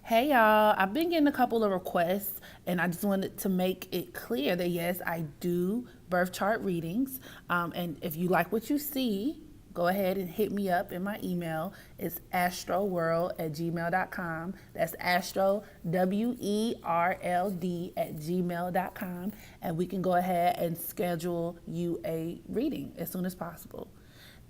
Hey y'all, I've been getting a couple of requests and I just wanted to make it clear that yes, I do birth chart readings. And if you like what you see, go ahead and hit me up in my email. It's astroworld@gmail.com. That's astro, WERLD at gmail.com. And we can go ahead and schedule you a reading as soon as possible.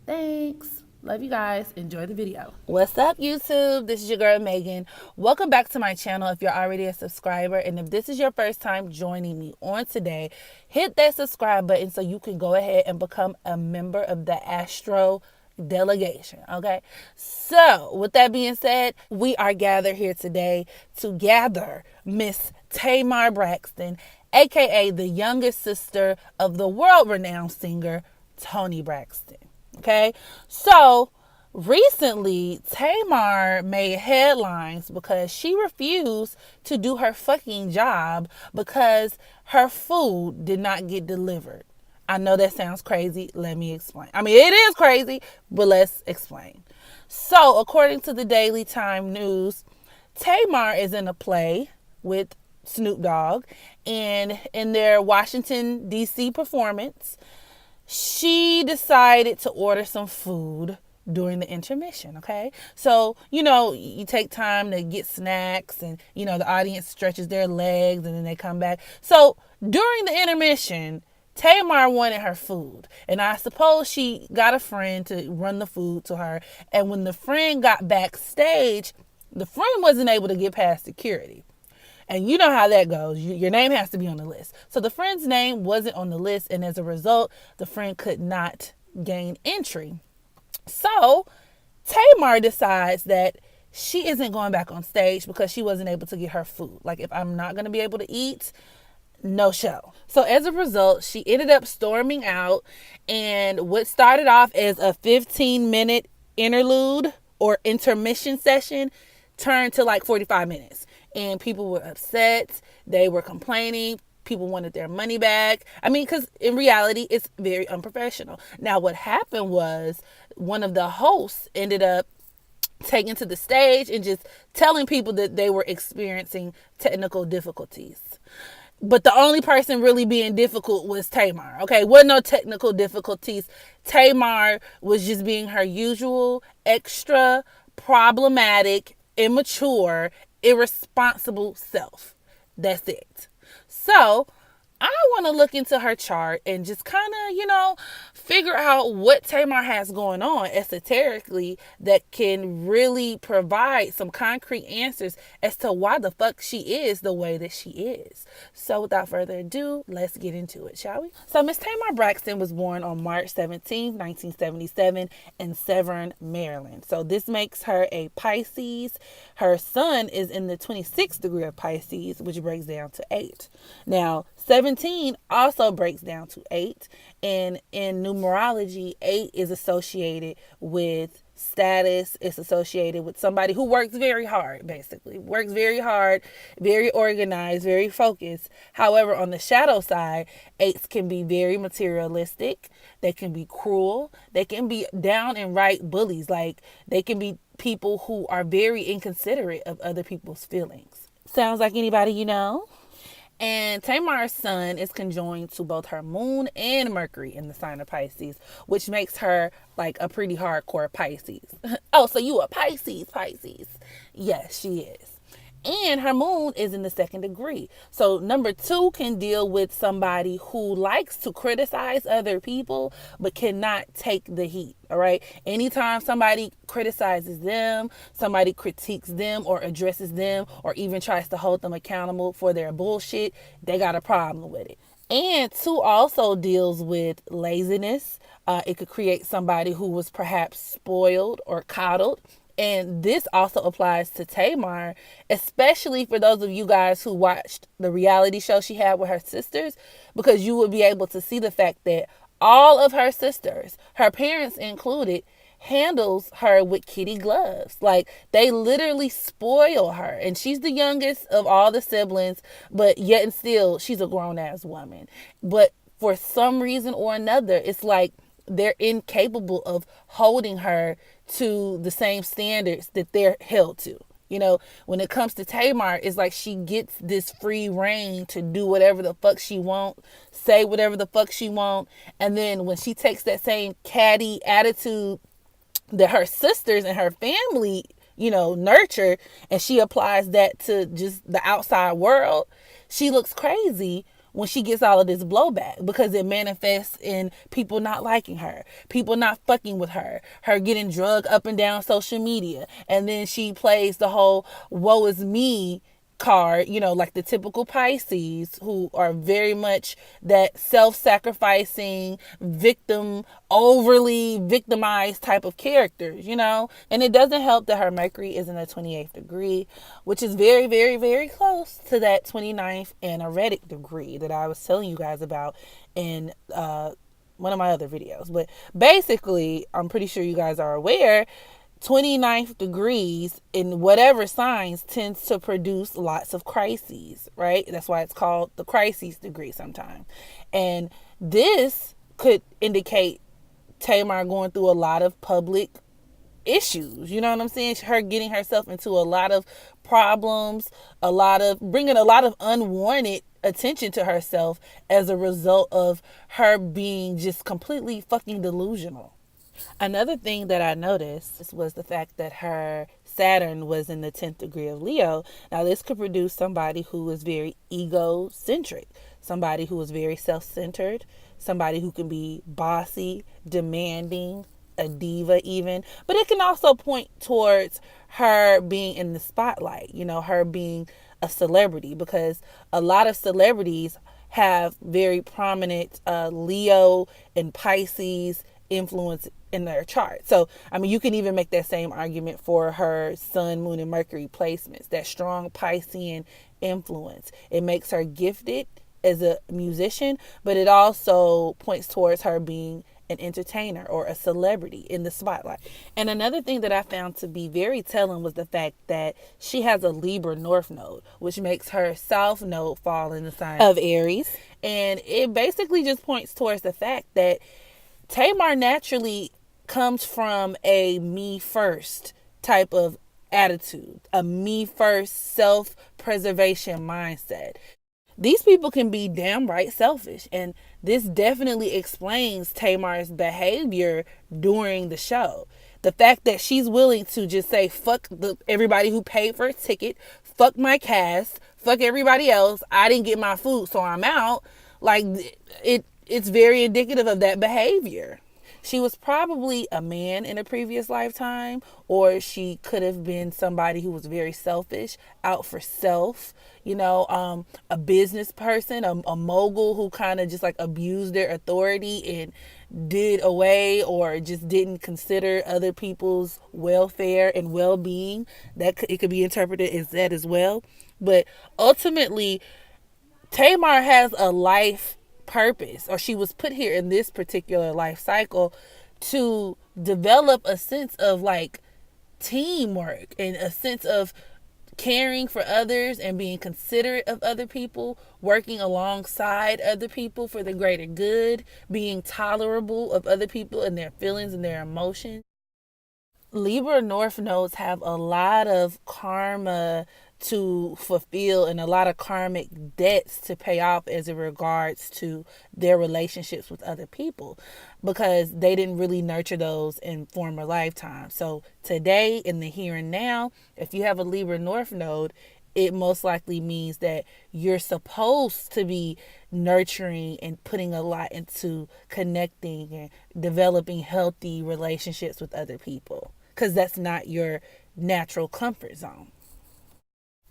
Thanks. Love you guys. Enjoy the video. What's up, YouTube? This is your girl, Megan. Welcome back to my channel if you're already a subscriber. And if this is your first time joining me on today, hit that subscribe button so you can go ahead and become a member of the Astro delegation. Okay. So, with that being said, we are gathered here today to gather Miss Tamar Braxton, aka the youngest sister of the world-renowned singer Toni Braxton. Okay, so recently Tamar made headlines because she refused to do her fucking job because her food did not get delivered. I know that sounds crazy. Let me explain. I mean, it is crazy, but let's explain. So, according to the Daily Time News, Tamar is in a play with Snoop Dogg, and in their Washington, D.C. performance, she decided to order some food during the intermission. Okay, so you take time to get snacks, and the audience stretches their legs and then they come back. So during the intermission, Tamar wanted her food, and I suppose she got a friend to run the food to her. And when the friend got backstage, the friend wasn't able to get past security. And you know how that goes. Your name has to be on the list. So the friend's name wasn't on the list, and as a result, the friend could not gain entry. So Tamar decides that she isn't going back on stage because she wasn't able to get her food. Like, if I'm not going to be able to eat, no show. So as a result, she ended up storming out, and what started off as a 15-minute interlude or intermission session turned to like 45 minutes. And people were upset. They were complaining. People wanted their money back. I mean, because in reality, it's very unprofessional. Now, what happened was one of the hosts ended up taking to the stage and just telling people that they were experiencing technical difficulties. But the only person really being difficult was Tamar. Okay, wasn't no technical difficulties. Tamar was just being her usual extra problematic, immature, irresponsible self. That's it. So I want to look into her chart and just kind of, figure out what Tamar has going on esoterically that can really provide some concrete answers as to why the fuck she is the way that she is. So without further ado, let's get into it, shall we? So Miss Tamar Braxton was born on March 17, 1977 in Severn, Maryland. So this makes her a Pisces. Her sun is in the 26th degree of Pisces, which breaks down to 8. Now, 17 also breaks down to 8, and in numerology, 8 is associated with status. It's associated with somebody who works very hard, basically. Works very hard, very organized, very focused. However, on the shadow side, 8s can be very materialistic. They can be cruel. They can be down and right bullies. Like, they can be people who are very inconsiderate of other people's feelings. Sounds like anybody you know? And Tamar's sun is conjoined to both her moon and Mercury in the sign of Pisces, which makes her like a pretty hardcore Pisces. Oh, so you a Pisces? Yes, she is. And her moon is in the 2nd degree. So number 2 can deal with somebody who likes to criticize other people, but cannot take the heat. All right. Anytime somebody criticizes them, somebody critiques them or addresses them, or even tries to hold them accountable for their bullshit, they got a problem with it. And 2 also deals with laziness. It could create somebody who was perhaps spoiled or coddled. And this also applies to Tamar, especially for those of you guys who watched the reality show she had with her sisters, because you would be able to see the fact that all of her sisters, her parents included, handles her with kitty gloves. Like, they literally spoil her. And she's the youngest of all the siblings, but yet and still, she's a grown-ass woman. But for some reason or another, it's like they're incapable of holding her to the same standards that they're held to. You know, when it comes to Tamar, it's like she gets this free reign to do whatever the fuck she want, say whatever the fuck she want. And then when she takes that same catty attitude that her sisters and her family, you know, nurture, and she applies that to just the outside world, she looks crazy when she gets all of this blowback, because it manifests in people not liking her, people not fucking with her getting drugged up and down social media. And then she plays the whole woe is me card, you know, like the typical Pisces, who are very much that self-sacrificing, victim, overly victimized type of characters, you know. And it doesn't help that her Mercury is in the 28th degree, which is very, very, very close to that 29th anaretic degree that I was telling you guys about in one of my other videos. But basically, I'm pretty sure you guys are aware, 29th degrees in whatever signs tends to produce lots of crises, right? That's why it's called the crises degree sometimes. And this could indicate Tamar going through a lot of public issues. You know what I'm saying? Her getting herself into a lot of problems, bringing a lot of unwanted attention to herself as a result of her being just completely fucking delusional. Another thing that I noticed was the fact that her Saturn was in the 10th degree of Leo. Now, this could produce somebody who is very egocentric, somebody who is very self-centered, somebody who can be bossy, demanding, a diva even. But it can also point towards her being in the spotlight, you know, her being a celebrity, because a lot of celebrities have very prominent Leo and Pisces influence in their chart. So, I mean, you can even make that same argument for her Sun, Moon, and Mercury placements, that strong Piscean influence. It makes her gifted as a musician, but it also points towards her being an entertainer or a celebrity in the spotlight. And another thing that I found to be very telling was the fact that she has a Libra North Node, which makes her South Node fall in the sign of Aries. And it basically just points towards the fact that Tamar naturally comes from a me first type of attitude, a me first self-preservation mindset. These people can be damn right selfish, and this definitely explains Tamar's behavior during the show. The fact that she's willing to just say, fuck everybody who paid for a ticket, fuck my cast, fuck everybody else, I didn't get my food, so I'm out. Like, it's very indicative of that behavior. She was probably a man in a previous lifetime, or she could have been somebody who was very selfish, out for self, you know, a business person, a mogul who kind of just like abused their authority and did away or just didn't consider other people's welfare and well-being. It could be interpreted as that as well. But ultimately, Tamar has a life purpose, or she was put here in this particular life cycle to develop a sense of like teamwork and a sense of caring for others and being considerate of other people, working alongside other people for the greater good, being tolerable of other people and their feelings and their emotions. Libra North nodes have a lot of karma to fulfill and a lot of karmic debts to pay off as it regards to their relationships with other people, because they didn't really nurture those in former lifetimes. So today, in the here and now, if you have a Libra North node, it most likely means that you're supposed to be nurturing and putting a lot into connecting and developing healthy relationships with other people, because that's not your natural comfort zone.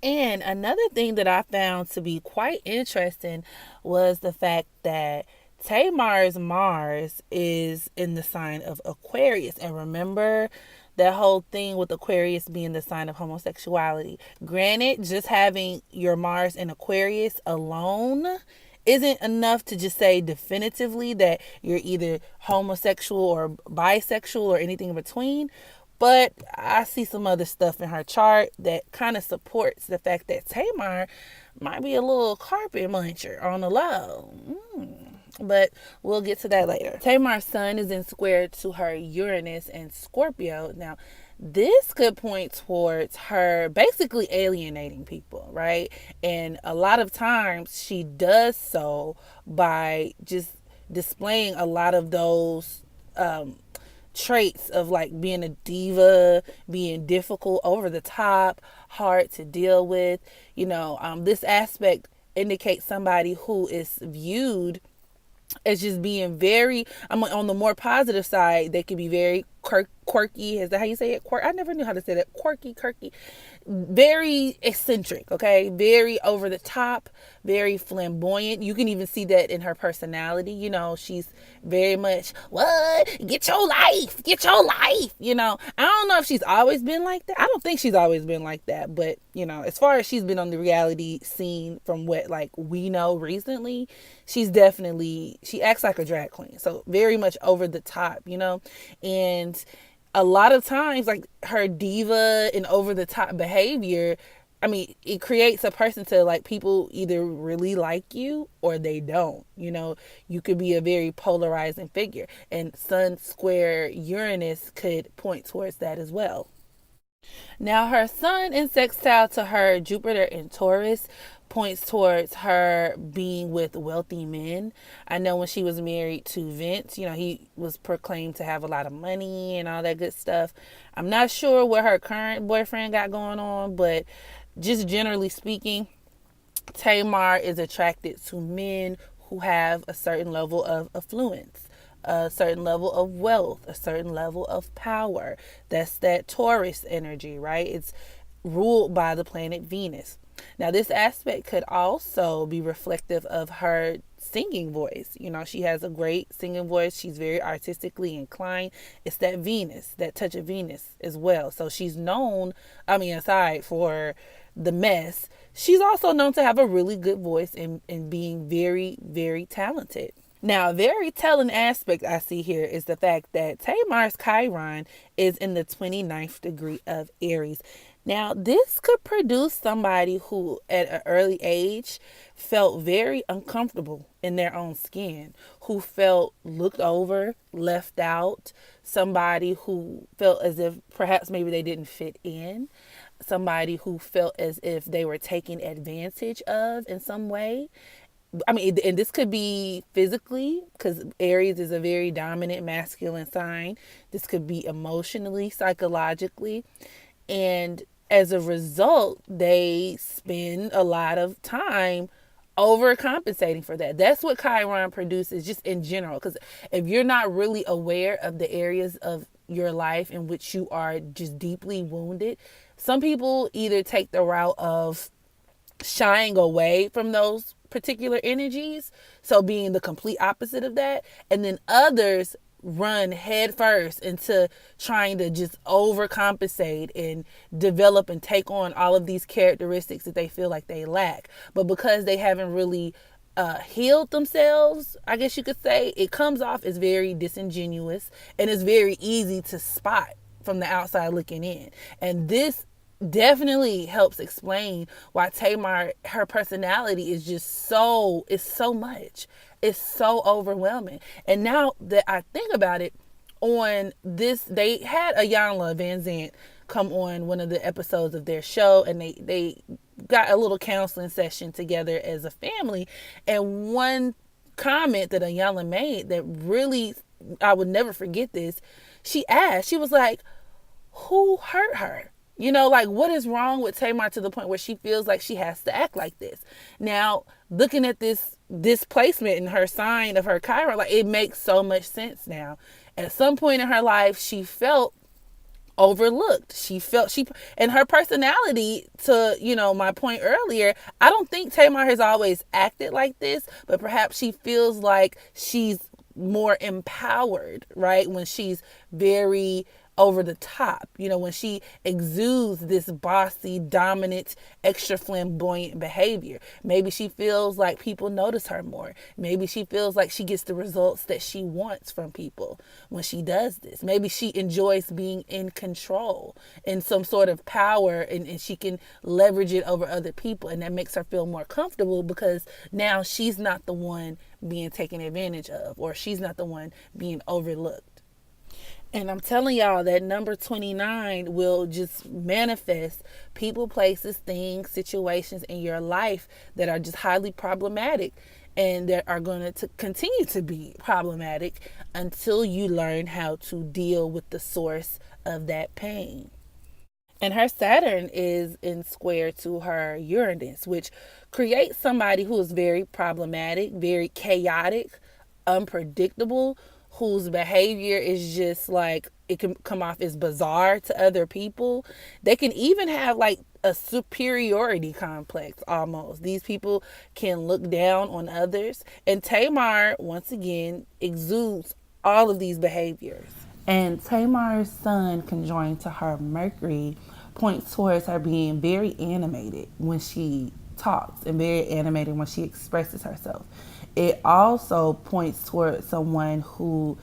And another thing that I found to be quite interesting was the fact that Tamar's Mars is in the sign of Aquarius. And remember that whole thing with Aquarius being the sign of homosexuality. Granted, just having your Mars in Aquarius alone isn't enough to just say definitively that you're either homosexual or bisexual or anything in between. But I see some other stuff in her chart that kind of supports the fact that Tamar might be a little carpet muncher on the low. But we'll get to that later. Tamar's sun is in square to her Uranus and Scorpio. Now, this could point towards her basically alienating people, right? And a lot of times she does so by just displaying a lot of those traits of like being a diva, being difficult, over the top, hard to deal with. This aspect indicates somebody who is viewed as just being very, on the more positive side, they can be very quirky. Is that how you say it? I never knew how to say that. Quirky, very eccentric, okay? Very over the top, very flamboyant. You can even see that in her personality. She's very much, what? Get your life. I don't know if she's always been like that. I don't think she's always been like that. But, as far as she's been on the reality scene from what, like, we know recently, she acts like a drag queen. So very much over the top, and a lot of times, like, her diva and over the top behavior, it creates a person to, like, people either really like you or they don't. You could be a very polarizing figure, and Sun square Uranus could point towards that as well. Now, her sun in sextile to her Jupiter in Taurus points towards her being with wealthy men. I know when she was married to Vince, he was proclaimed to have a lot of money and all that good stuff. I'm not sure what her current boyfriend got going on, but just generally speaking, Tamar is attracted to men who have a certain level of affluence, a certain level of wealth, a certain level of power. That's that Taurus energy, right? It's ruled by the planet Venus. Now, this aspect could also be reflective of her singing voice. She has a great singing voice. She's very artistically inclined. It's that Venus, that touch of Venus as well. So she's known, aside for the mess, she's also known to have a really good voice and being very, very talented. Now, a very telling aspect I see here is the fact that Tamar's Chiron is in the 29th degree of Aries. Now, this could produce somebody who at an early age felt very uncomfortable in their own skin, who felt looked over, left out, somebody who felt as if perhaps maybe they didn't fit in, somebody who felt as if they were taken advantage of in some way. And this could be physically, because Aries is a very dominant masculine sign. This could be emotionally, psychologically. And as a result, they spend a lot of time overcompensating for that. That's what Chiron produces just in general. Because if you're not really aware of the areas of your life in which you are just deeply wounded, some people either take the route of shying away from those particular energies, so being the complete opposite of that, and then others run headfirst into trying to just overcompensate and develop and take on all of these characteristics that they feel like they lack. But because they haven't really healed themselves, I guess you could say, it comes off as very disingenuous, and it's very easy to spot from the outside looking in. And this definitely helps explain why Tamar, her personality is just so much. It's so overwhelming. And now that I think about it, on this, they had Ayanla Van Zant come on one of the episodes of their show, and they got a little counseling session together as a family. And one comment that Ayanla made that really, I would never forget this, she was like, who hurt her? Like, what is wrong with Tamar to the point where she feels like she has to act like this? Now, looking at this displacement in her sign of her Chiron, like, it makes so much sense now. At some point in her life, she felt overlooked. And her personality, to, my point earlier, I don't think Tamar has always acted like this, but perhaps she feels like she's more empowered, right? When she's very over the top, when she exudes this bossy, dominant, extra flamboyant behavior. Maybe she feels like people notice her more. Maybe she feels like she gets the results that she wants from people when she does this. Maybe she enjoys being in control and some sort of power, and she can leverage it over other people, and that makes her feel more comfortable because now she's not the one being taken advantage of, or she's not the one being overlooked. And I'm telling y'all that number 29 will just manifest people, places, things, situations in your life that are just highly problematic and that are going to continue to be problematic until you learn how to deal with the source of that pain. And her Saturn is in square to her Uranus, which creates somebody who is very problematic, very chaotic, unpredictable, whose behavior is just like, it can come off as bizarre to other people. They can even have like a superiority complex almost. These people can look down on others. And Tamar, once again, exudes all of these behaviors. And Tamar's sun conjoined to her Mercury points towards her being very animated when she talks and very animated when she expresses herself. It also points towards someone who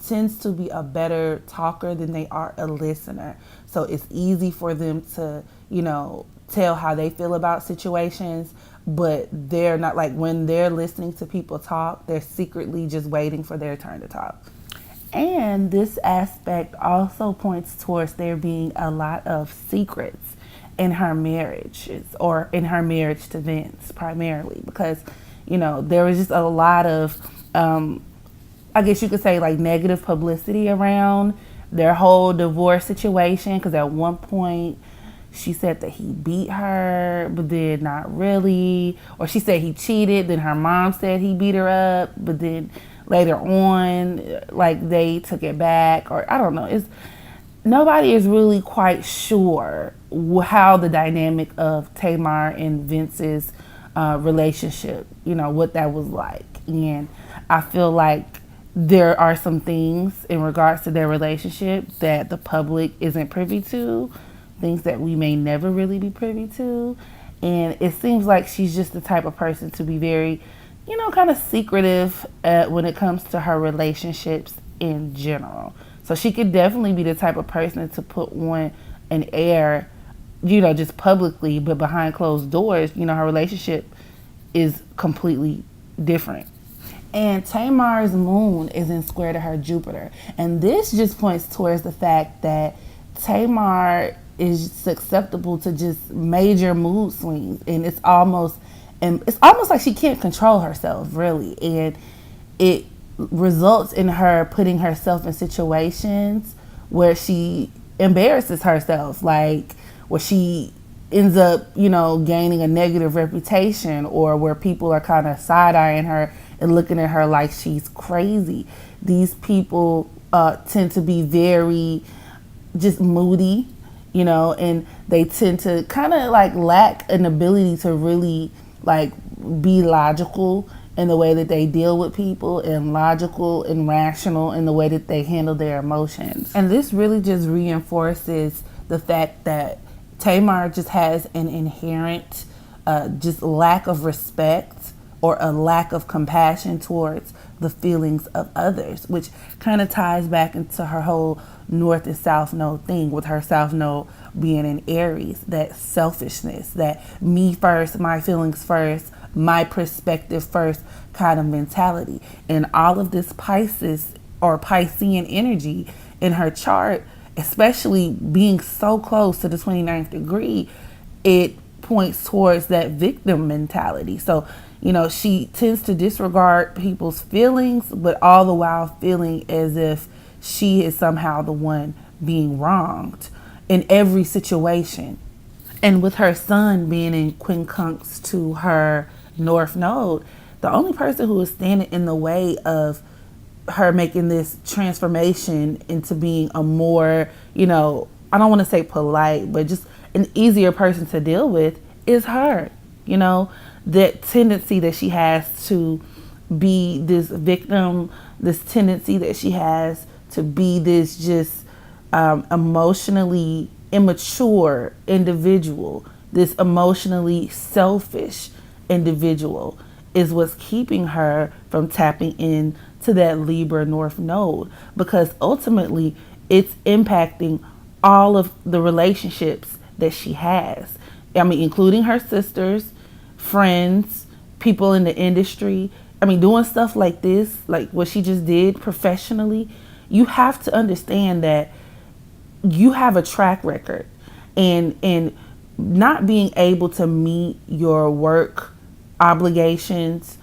tends to be a better talker than they are a listener. So it's easy for them to, tell how they feel about situations, but they're not, like, when they're listening to people talk, they're secretly just waiting for their turn to talk. And this aspect also points towards there being a lot of secrets in her marriages, or in her marriage to Vince primarily, because, there was just a lot of, I guess you could say, like, negative publicity around their whole divorce situation. Because at one point she said that he beat her, but then not really. Or she said he cheated, then her mom said he beat her up, but then later on, like, they took it back, or I don't know. Nobody is really quite sure how the dynamic of Tamar and Vince's relationship, what that was like. And I feel like there are some things in regards to their relationship that the public isn't privy to, things that we may never really be privy to. And it seems like she's just the type of person to be very, kind of secretive when it comes to her relationships in general. So she could definitely be the type of person to put on an air, just publicly, but behind closed doors, her relationship is completely different. And Tamar's moon is in square to her Jupiter. And this just points towards the fact that Tamar is susceptible to just major mood swings. And it's almost like she can't control herself, really. And it results in her putting herself in situations where she embarrasses herself, like where she ends up, gaining a negative reputation, or where people are kind of side-eyeing her and looking at her like she's crazy. These people tend to be very just moody, and they tend to kind of like lack an ability to really like be logical in the way that they deal with people, and logical and rational in the way that they handle their emotions. And this really just reinforces the fact that Tamar just has an inherent just lack of respect, or a lack of compassion towards the feelings of others, which kind of ties back into her whole North and South Node thing, with her South Node being in Aries, that selfishness, that me first, my feelings first, my perspective first kind of mentality. And all of this Pisces or Piscean energy in her chart, especially being so close to the 29th degree, it points towards that victim mentality. So, she tends to disregard people's feelings, but all the while feeling as if she is somehow the one being wronged in every situation. And with her sun being in quincunx to her North Node, the only person who is standing in the way of her making this transformation into being a more, I don't want to say polite, but just an easier person to deal with is her. That tendency that she has to be this victim, this tendency that she has to be this just emotionally immature individual, this emotionally selfish individual is what's keeping her from tapping in to that Libra North Node, because ultimately it's impacting all of the relationships that she has. I mean, including her sisters, friends, people in the industry. I mean, doing stuff like this, like what she just did professionally, you have to understand that you have a track record, and not being able to meet your work obligations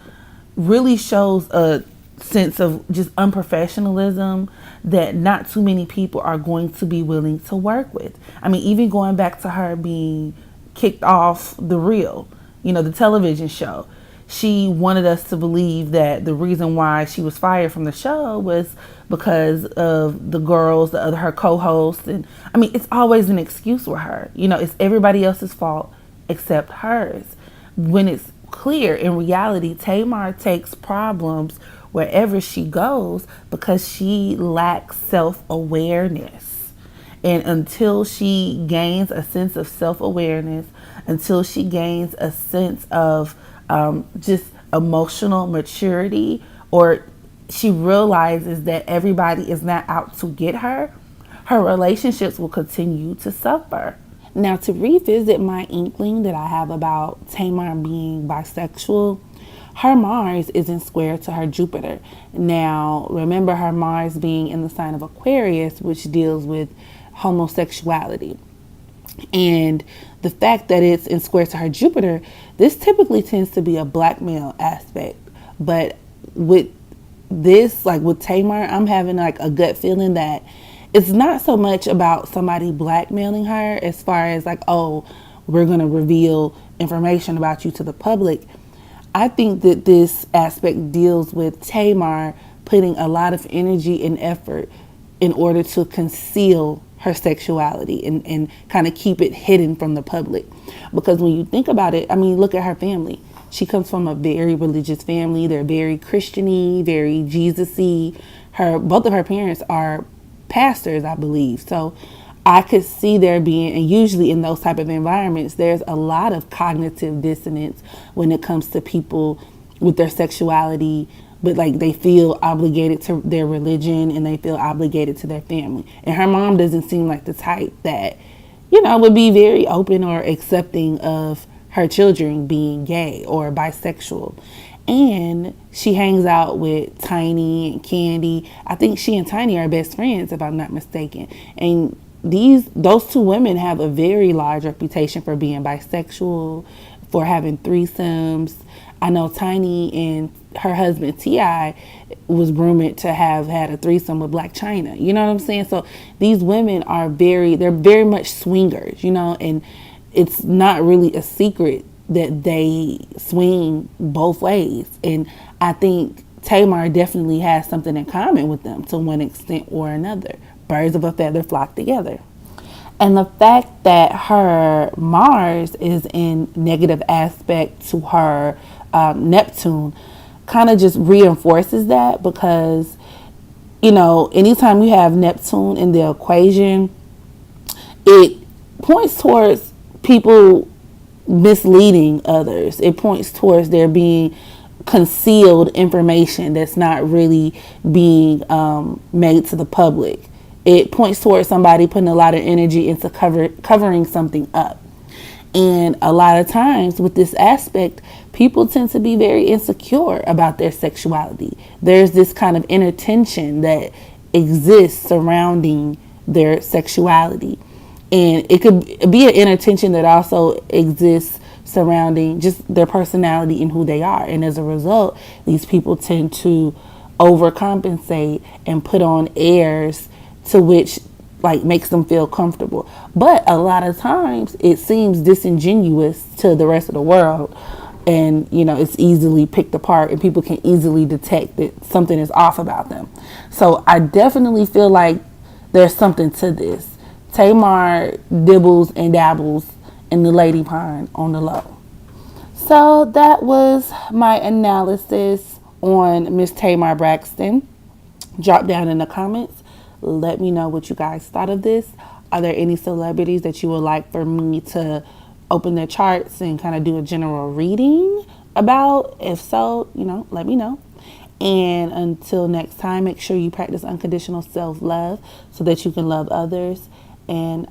really shows a sense of just unprofessionalism that not too many people are going to be willing to work with. I mean, even going back to her being kicked off The Real, the television show. She wanted us to believe that the reason why she was fired from the show was because of the girls, her co-hosts. And I mean, it's always an excuse for her. It's everybody else's fault except hers. When it's clear, in reality, Tamar takes problems wherever she goes because she lacks self-awareness. And until she gains a sense of self-awareness, until she gains a sense of just emotional maturity, or she realizes that everybody is not out to get her, her relationships will continue to suffer. Now, to revisit my inkling that I have about Tamar being bisexual, her Mars is in square to her Jupiter. Now, remember her Mars being in the sign of Aquarius, which deals with homosexuality. And the fact that it's in square to her Jupiter, this typically tends to be a blackmail aspect. But with this, like with Tamar, I'm having like a gut feeling that it's not so much about somebody blackmailing her as far as like, oh, we're going to reveal information about you to the public. I think that this aspect deals with Tamar putting a lot of energy and effort in order to conceal her sexuality and kind of keep it hidden from the public. Because when you think about it, I mean, look at her family. She comes from a very religious family. They're very Christian-y, very Jesus-y. Both of her parents are pastors, I believe. So I could see there being, and usually in those type of environments, there's a lot of cognitive dissonance when it comes to people with their sexuality, but like they feel obligated to their religion and they feel obligated to their family. And her mom doesn't seem like the type that, would be very open or accepting of her children being gay or bisexual. And she hangs out with Tiny and Candy. I think she and Tiny are best friends, if I'm not mistaken. And those two women have a very large reputation for being bisexual, for having threesomes. I know Tiny and her husband T.I. was rumored to have had a threesome with Black China. You know what I'm saying? So these women they're very much swingers, and it's not really a secret that they swing both ways. And I think Tamar definitely has something in common with them to one extent or another. Birds of a feather flock together. And the fact that her Mars is in negative aspect to her Neptune kind of just reinforces that, because, anytime you have Neptune in the equation, it points towards people misleading others. It points towards there being concealed information that's not really being made to the public. It points towards somebody putting a lot of energy into covering something up. And a lot of times with this aspect, people tend to be very insecure about their sexuality. There's this kind of inner tension that exists surrounding their sexuality. And it could be an inner tension that also exists surrounding just their personality and who they are. And as a result, these people tend to overcompensate and put on airs to which like makes them feel comfortable. But a lot of times it seems disingenuous to the rest of the world, and it's easily picked apart and people can easily detect that something is off about them. So I definitely feel like there's something to this. Tamar dibbles and dabbles in the lady pond on the low. So that was my analysis on Miss Tamar Braxton. Drop down in the comments. Let me know what you guys thought of this. Are there any celebrities that you would like for me to open their charts and kind of do a general reading about? If so, let me know. And until next time, make sure you practice unconditional self-love so that you can love others. And